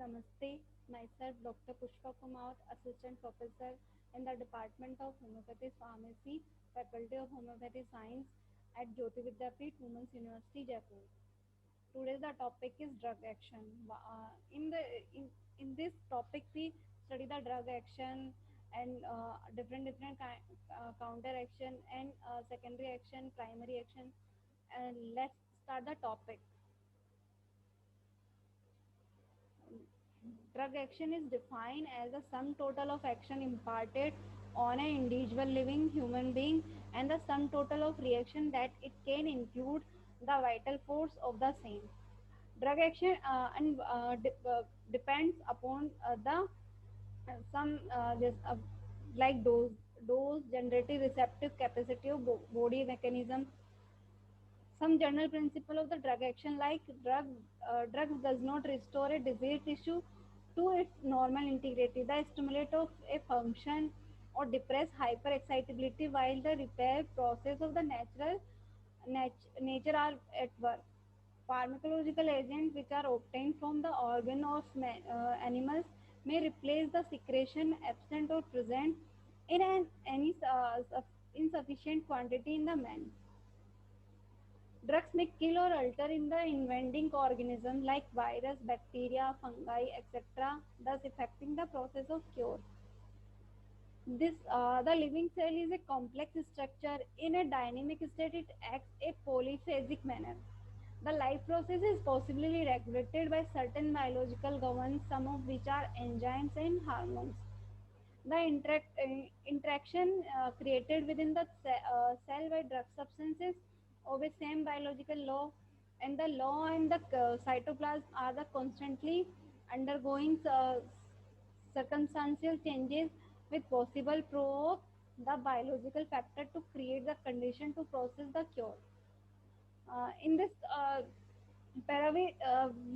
Namaste. Myself, Dr. Pushpa Kumaut, Assistant Professor in the Department of Homeopathy Pharmacy, Faculty of Homeopathy Science at Jyoti Vidyapeeth, Women's University, Jaipur. Today the topic is drug action. In this topic we study the drug action and different counter action and secondary action, primary action. And let's start the topic. Drug action is defined as the sum total of action imparted on an individual living human being and the sum total of reaction that it can include the vital force of the same. Drug action depends upon the some this like dose, generative, receptive capacity of body mechanism. Some general principle of the drug action, like drugs does not restore a diseased tissue to its normal integrity. The stimulate of a function or depress hyperexcitability while the repair process of the nature are at work. Pharmacological agents which are obtained from the organ of animals may replace the secretion absent or present in any insufficient quantity in the man. Drugs may kill or alter in the invading organism like virus, bacteria, fungi, etc., thus affecting the process of cure. The living cell is a complex structure. In a dynamic state, it acts a polyphasic manner. The life process is possibly regulated by certain biological governors, some of which are enzymes and hormones. The interaction created within the cell by drug substances obey same biological law, and the law and the cytoplasm are the constantly undergoing circumstantial changes with possible provoke the biological factor to create the condition to process the cure. In this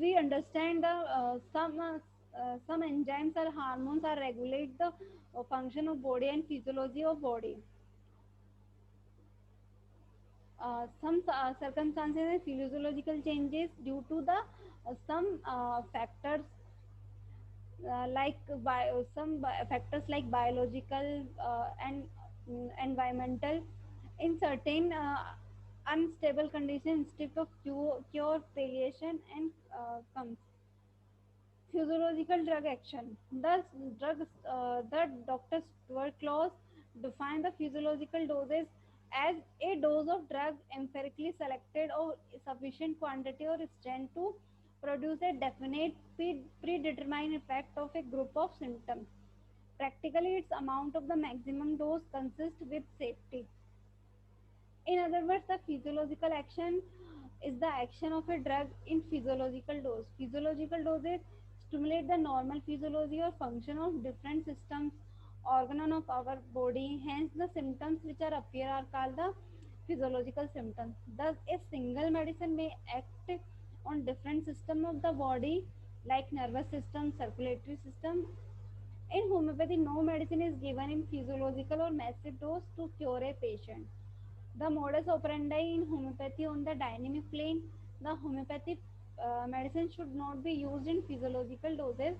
we understand the some enzymes or hormones are regulate the function of body and physiology of body. Some circumstances and physiological changes due to the some factors factors like biological and environmental. In certain unstable conditions, instead of cure palliation and comes physiological drug action. Thus, the Dr. Stuart Claus defined the physiological doses as a dose of drug empirically selected of sufficient quantity or strength to produce a definite predetermined effect of a group of symptoms. Practically, its amount of the maximum dose consists with safety. In other words, the physiological action is the action of a drug in physiological dose. Physiological doses stimulate the normal physiology or function of different systems, organ of our body. Hence, the symptoms which are appear are called the physiological symptoms. Thus, a single medicine may act on different system of the body like nervous system, circulatory system. In homeopathy, no medicine is given in physiological or massive dose to cure a patient. The modus operandi in homeopathy on the dynamic plane, the homeopathic medicine should not be used in physiological doses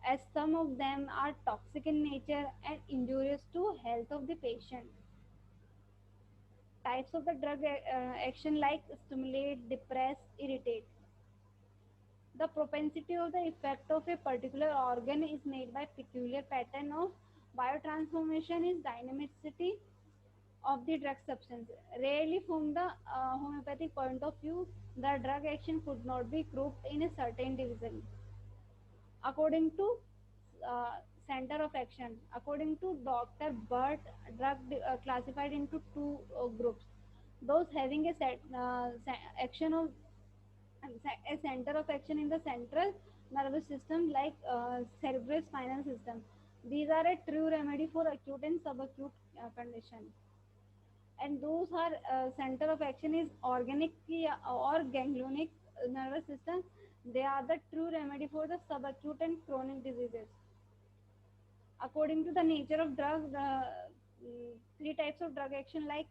as some of them are toxic in nature and injurious to health of the patient. Types of the drug action like stimulate, depress, irritate. The propensity of the effect of a particular organ is made by peculiar pattern of biotransformation is dynamicity of the drug substance. Rarely, from the homeopathic point of view, the drug action could not be grouped in a certain division. According to uh, center of action, according to Dr. Burt, drug classified into two groups. Those having a action of a center of action in the central nervous system like cerebrospinal system. These are a true remedy for acute and subacute condition, and those are center of action is organic or ganglionic nervous system. They are the true remedy for the subacute and chronic diseases. According to the nature of drug, the three types of drug action like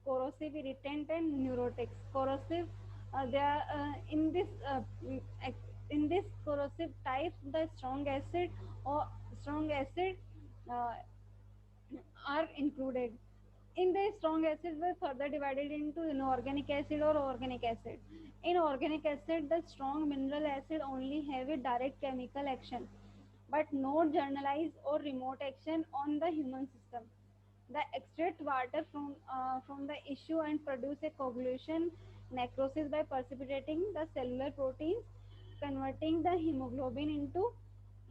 corrosive, irritant, and neurotics. Corrosive, they are in this corrosive type types, the strong acid uh, are included. In the strong acids were further divided into inorganic acid or organic acid. In organic acid, the strong mineral acid only have a direct chemical action, but no generalized or remote action on the human system. The extract water from the issue and produce a coagulation necrosis by precipitating the cellular proteins, converting the hemoglobin into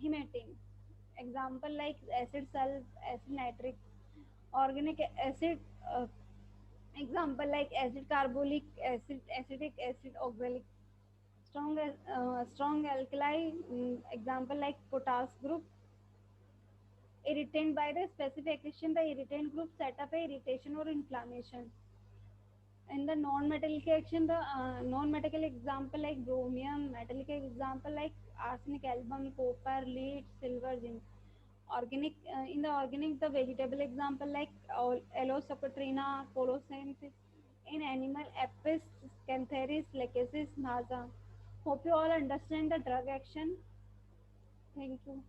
hematine. Example like acid sulf, acid nitric, organic acid. Example like acid carbolic acid, acetic acid, oxalic. Strong alkali. Example like potash group. Irritant by the specification, the irritant group set up a irritation or inflammation. In the non-metallic action, the non-metallic example like chromium, metallic example like arsenic, album, copper, lead, silver, zinc. Organic in the organic, the vegetable example like Allosocotrina, colocynth. In animal, Apis, Cantharis, Lachesis, Naza. Hope you all understand the drug action. Thank you.